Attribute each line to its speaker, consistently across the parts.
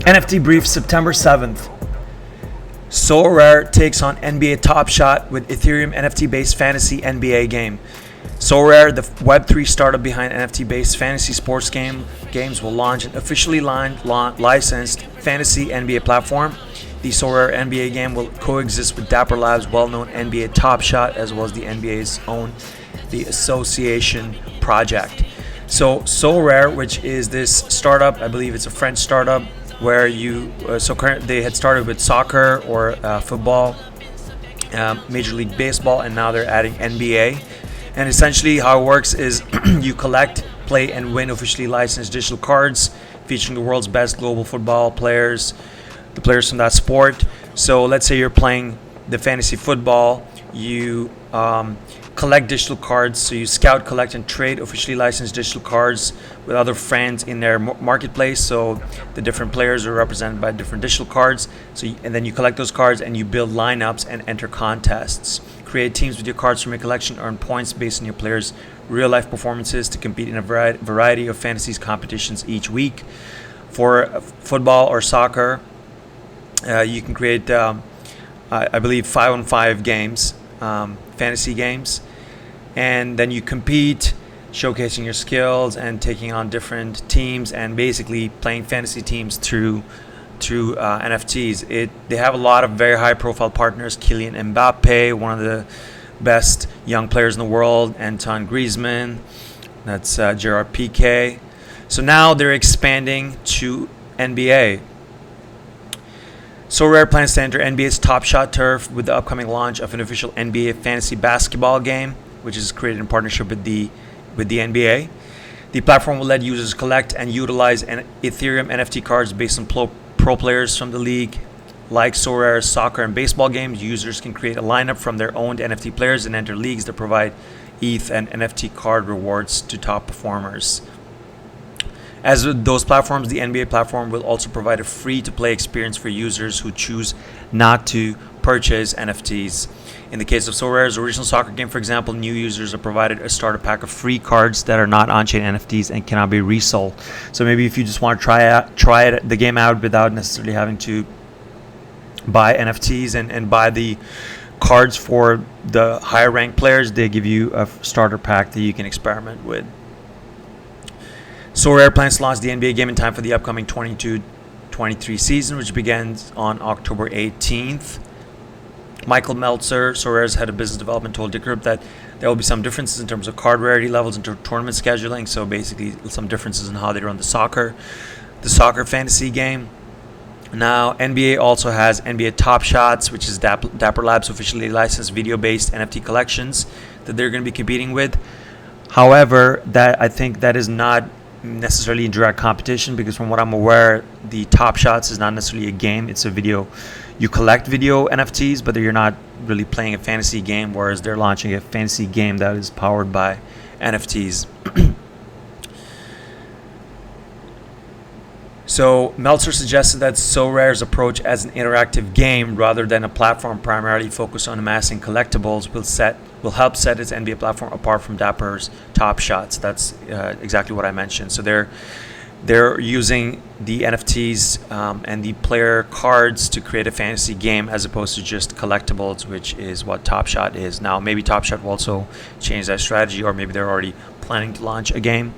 Speaker 1: NFT brief September 7th. Sorare takes on NBA Top Shot with Ethereum NFT-based fantasy NBA game. Sorare, the Web3 startup behind NFT-based fantasy sports games, will launch an officially licensed fantasy NBA platform. The Sorare NBA game will coexist with Dapper Labs' well-known NBA Top Shot, as well as the NBA's own The Association project. So Sorare, which is this startup, I believe it's a French startup, where they had started with soccer or football, Major League Baseball, and now they're adding NBA. And essentially how it works is you collect, play, and win officially licensed digital cards featuring the world's best global football players, the players from that sport. So let's say you're playing the fantasy football, you collect digital cards, so you scout, collect, and trade officially licensed digital cards with other friends in their marketplace. So the different players are represented by different digital cards. And then you collect those cards and you build lineups and enter contests. Create teams with your cards from your collection, earn points based on your players' real-life performances to compete in a variety of fantasy competitions each week. For football or soccer, you can create, I believe, 5-on-5 games, fantasy games, and then you compete, showcasing your skills and taking on different teams and basically playing fantasy teams through NFTs. They have a lot of very high-profile partners: Kylian Mbappe, one of the best young players in the world; Antoine Griezmann, that's Gerard Piqué. So now they're expanding to NBA. Sorare plans to enter NBA's Top Shot turf with the upcoming launch of an official NBA fantasy basketball game, which is created in partnership with the NBA. The platform will let users collect and utilize Ethereum NFT cards based on pro players from the league. Like Sorare's soccer and baseball games, users can create a lineup from their owned NFT players and enter leagues that provide ETH and NFT card rewards to top performers. As with those platforms, the NBA platform will also provide a free-to-play experience for users who choose not to purchase NFTs. In the case of Sorare's original soccer game, for example, new users are provided a starter pack of free cards that are not on-chain NFTs and cannot be resold. So maybe if you just want to try the game out without necessarily having to buy NFTs and buy the cards for the higher-ranked players, they give you a starter pack that you can experiment with. Sorare plans to launch the NBA game in time for the upcoming 22-23 season, which begins on October 18th. Michael Meltzer, Sorare's head of business development, told Decrypt that there will be some differences in terms of card rarity levels and tournament scheduling. So basically, some differences in how they run the soccer fantasy game. Now, NBA also has NBA Top Shots, which is Dapper Labs' officially licensed video-based NFT collections that they're going to be competing with. However, I think that is not necessarily in direct competition, because from what I'm aware, the Top Shots is not necessarily a game. It's a video. You collect video NFTs, but you're not really playing a fantasy game, whereas they're launching a fantasy game that is powered by NFTs. So Meltzer suggested that Sorare's approach as an interactive game rather than a platform primarily focused on amassing collectibles will help set its NBA platform apart from Dapper's Top Shots. That's exactly what I mentioned. So they're using the NFTs and the player cards to create a fantasy game as opposed to just collectibles, which is what Top Shot is. Now, maybe Top Shot will also change that strategy, or maybe they're already planning to launch a game.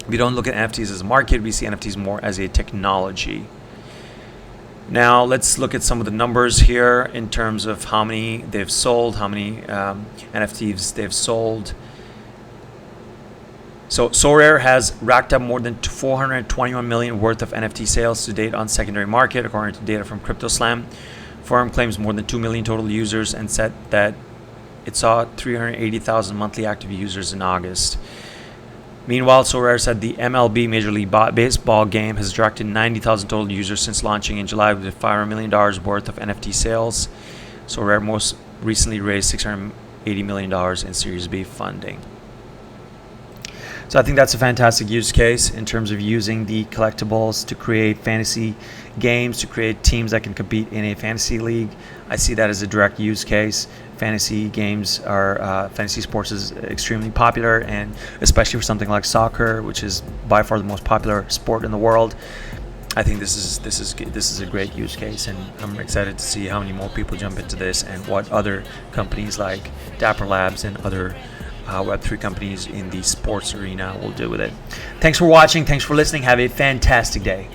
Speaker 1: We don't look at NFTs as a market. We see NFTs more as a technology. Now, let's look at some of the numbers here in terms of how many they've sold, how many NFTs they've sold. So Sorare has racked up more than 421 million worth of NFT sales to date on secondary market, according to data from CryptoSlam. Firm claims more than 2 million total users and said that it saw 380,000 monthly active users in August. Meanwhile, Sorare said the MLB Major League Baseball game has attracted 90,000 total users since launching in July with $500 million worth of NFT sales. Sorare most recently raised $680 million in Series B funding. So I think that's a fantastic use case in terms of using the collectibles to create fantasy games, to create teams that can compete in a fantasy league. I see that as a direct use case. Fantasy sports is extremely popular, and especially for something like soccer, which is by far the most popular sport in the world. I think this is a great use case, and I'm excited to see how many more people jump into this and what other companies like Dapper Labs and other Web3 companies in the sports arena will do with it. Thanks for watching. Thanks for listening. Have a fantastic day.